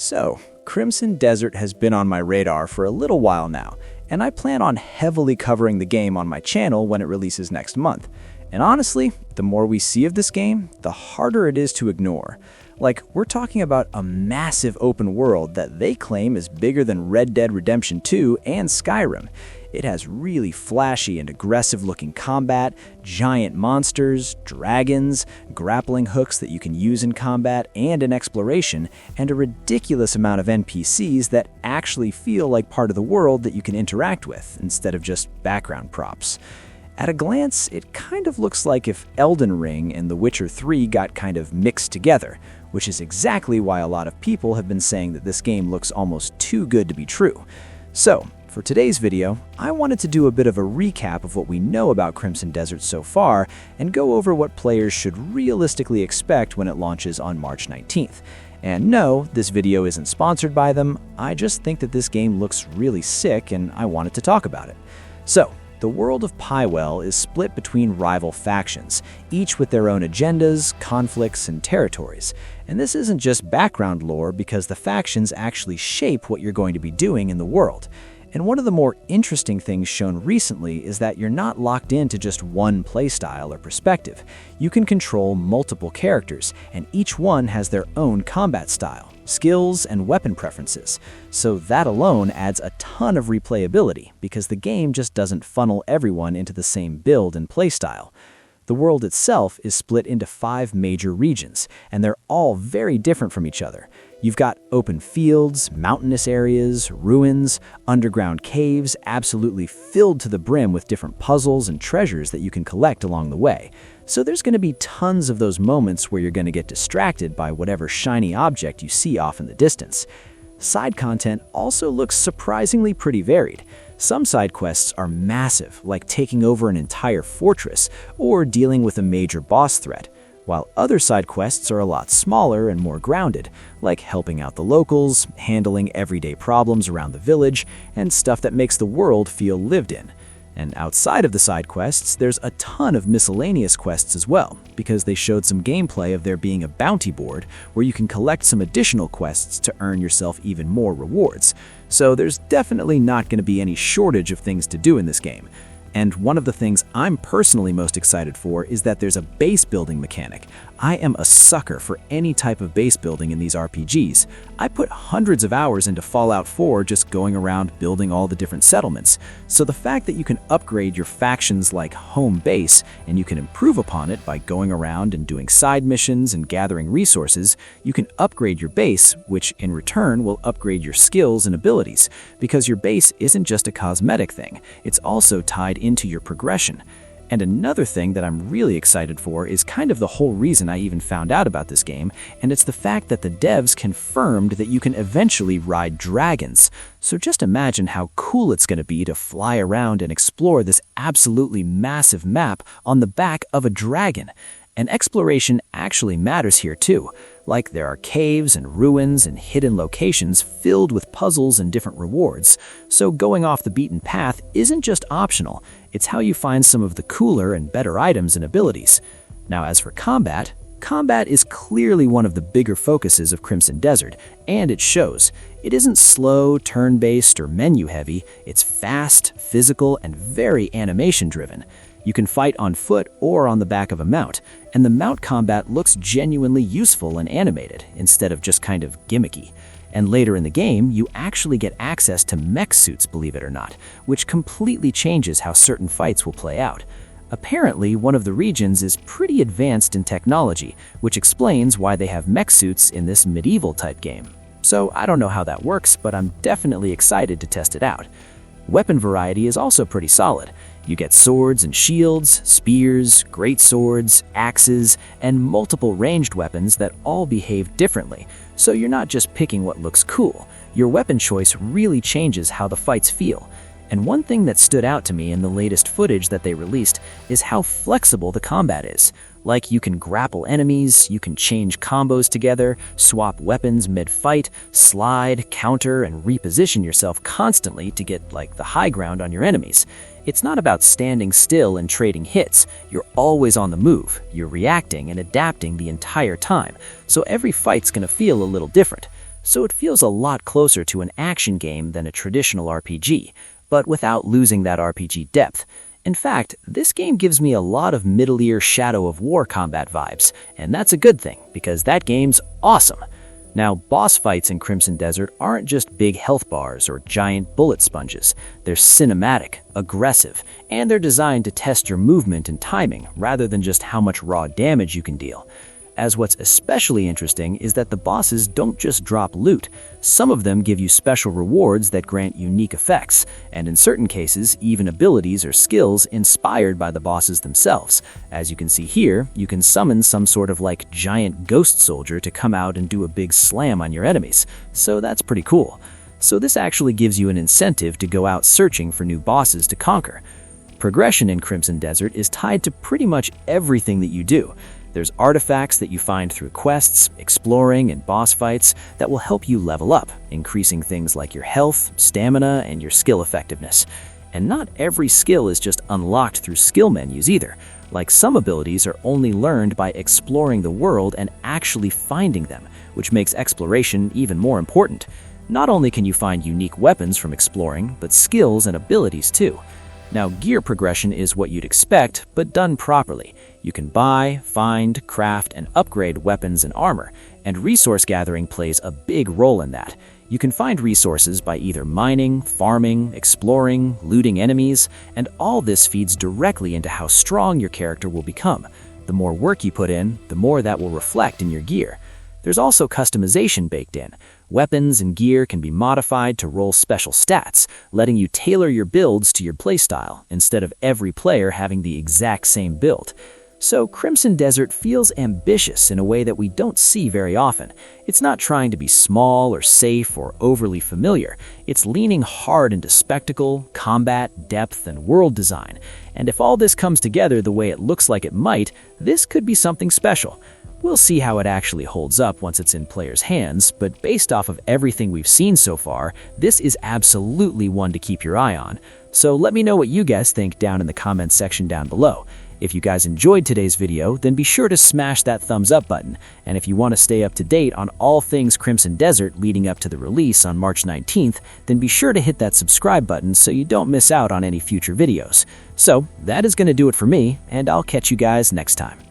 So, Crimson Desert has been on my radar for a little while now, and I plan on heavily covering the game on my channel when it releases next month. And honestly, the more we see of this game, the harder it is to ignore. Like, we're talking about a massive open world that they claim is bigger than Red Dead Redemption 2 and Skyrim. It has really flashy and aggressive-looking combat, giant monsters, dragons, grappling hooks that you can use in combat and in exploration, and a ridiculous amount of NPCs that actually feel like part of the world that you can interact with, instead of just background props. At a glance, it kind of looks like if Elden Ring and The Witcher 3 got kind of mixed together, which is exactly why a lot of people have been saying that this game looks almost too good to be true. So, for today's video, I wanted to do a bit of a recap of what we know about Crimson Desert so far and go over what players should realistically expect when it launches on March 19th. And no, this video isn't sponsored by them, I just think that this game looks really sick and I wanted to talk about it. So, the world of Pywell is split between rival factions, each with their own agendas, conflicts, and territories. And this isn't just background lore because the factions actually shape what you're going to be doing in the world. And one of the more interesting things shown recently is that you're not locked into just one playstyle or perspective. You can control multiple characters, and each one has their own combat style, skills, and weapon preferences. So that alone adds a ton of replayability, because the game just doesn't funnel everyone into the same build and playstyle. The world itself is split into 5 major regions, and they're all very different from each other. You've got open fields, mountainous areas, ruins, underground caves, absolutely filled to the brim with different puzzles and treasures that you can collect along the way. So there's going to be tons of those moments where you're going to get distracted by whatever shiny object you see off in the distance. Side content also looks surprisingly pretty varied. Some side quests are massive, like taking over an entire fortress or dealing with a major boss threat, while other side quests are a lot smaller and more grounded, like helping out the locals, handling everyday problems around the village, and stuff that makes the world feel lived in. And outside of the side quests, there's a ton of miscellaneous quests as well, because they showed some gameplay of there being a bounty board where you can collect some additional quests to earn yourself even more rewards. So there's definitely not going to be any shortage of things to do in this game. And one of the things I'm personally most excited for is that there's a base building mechanic. I am a sucker for any type of base building in these RPGs. I put hundreds of hours into Fallout 4 just going around building all the different settlements. So the fact that you can upgrade your faction's like home base and you can improve upon it by going around and doing side missions and gathering resources, you can upgrade your base, which in return will upgrade your skills and abilities, because your base isn't just a cosmetic thing, it's also tied into your progression. And another thing that I'm really excited for is kind of the whole reason I even found out about this game, and it's the fact that the devs confirmed that you can eventually ride dragons. So just imagine how cool it's going to be to fly around and explore this absolutely massive map on the back of a dragon. And exploration actually matters here too. Like, there are caves and ruins and hidden locations filled with puzzles and different rewards. So going off the beaten path isn't just optional, it's how you find some of the cooler and better items and abilities. Now, as for combat is clearly one of the bigger focuses of Crimson Desert, and it shows. It isn't slow, turn-based, or menu-heavy, it's fast, physical, and very animation-driven. You can fight on foot or on the back of a mount, and the mount combat looks genuinely useful and animated, instead of just kind of gimmicky. And later in the game, you actually get access to mech suits, believe it or not, which completely changes how certain fights will play out. Apparently, one of the regions is pretty advanced in technology, which explains why they have mech suits in this medieval-type game. So I don't know how that works, but I'm definitely excited to test it out. Weapon variety is also pretty solid. You get swords and shields, spears, greatswords, axes, and multiple ranged weapons that all behave differently, so you're not just picking what looks cool. Your weapon choice really changes how the fights feel. And one thing that stood out to me in the latest footage that they released is how flexible the combat is. Like, you can grapple enemies, you can change combos together, swap weapons mid-fight, slide, counter, and reposition yourself constantly to get, like, the high ground on your enemies. It's not about standing still and trading hits. You're always on the move. You're reacting and adapting the entire time, so every fight's gonna feel a little different. so it feels a lot closer to an action game than a traditional RPG, but without losing that RPG depth. In fact, this game gives me a lot of Middle-ear Shadow of War combat vibes, and that's a good thing, because that game's awesome. Now, boss fights in Crimson Desert aren't just big health bars or giant bullet sponges. They're cinematic, aggressive, and they're designed to test your movement and timing rather than just how much raw damage you can deal. As what's especially interesting is that the bosses don't just drop loot. Some of them give you special rewards that grant unique effects, and in certain cases, even abilities or skills inspired by the bosses themselves. As you can see here, you can summon some sort of like giant ghost soldier to come out and do a big slam on your enemies, so that's pretty cool. So this actually gives you an incentive to go out searching for new bosses to conquer. Progression in Crimson Desert is tied to pretty much everything that you do. There's artifacts that you find through quests, exploring, and boss fights that will help you level up, increasing things like your health, stamina, and your skill effectiveness. And not every skill is just unlocked through skill menus either. Like some abilities are only learned by exploring the world and actually finding them, which makes exploration even more important. Not only can you find unique weapons from exploring, but skills and abilities too. Now, gear progression is what you'd expect, but done properly. You can buy, find, craft, and upgrade weapons and armor, and resource gathering plays a big role in that. You can find resources by either mining, farming, exploring, looting enemies, and all this feeds directly into how strong your character will become. The more work you put in, the more that will reflect in your gear. There's also customization baked in. Weapons and gear can be modified to roll special stats, letting you tailor your builds to your playstyle, instead of every player having the exact same build. So Crimson Desert feels ambitious in a way that we don't see very often. It's not trying to be small or safe or overly familiar. It's leaning hard into spectacle, combat, depth, and world design. And if all this comes together the way it looks like it might, this could be something special. We'll see how it actually holds up once it's in players' hands, but based off of everything we've seen so far, this is absolutely one to keep your eye on. So let me know what you guys think down in the comments section down below. If you guys enjoyed today's video, then be sure to smash that thumbs up button. And if you want to stay up to date on all things Crimson Desert leading up to the release on March 19th, then be sure to hit that subscribe button so you don't miss out on any future videos. So that is going to do it for me, and I'll catch you guys next time.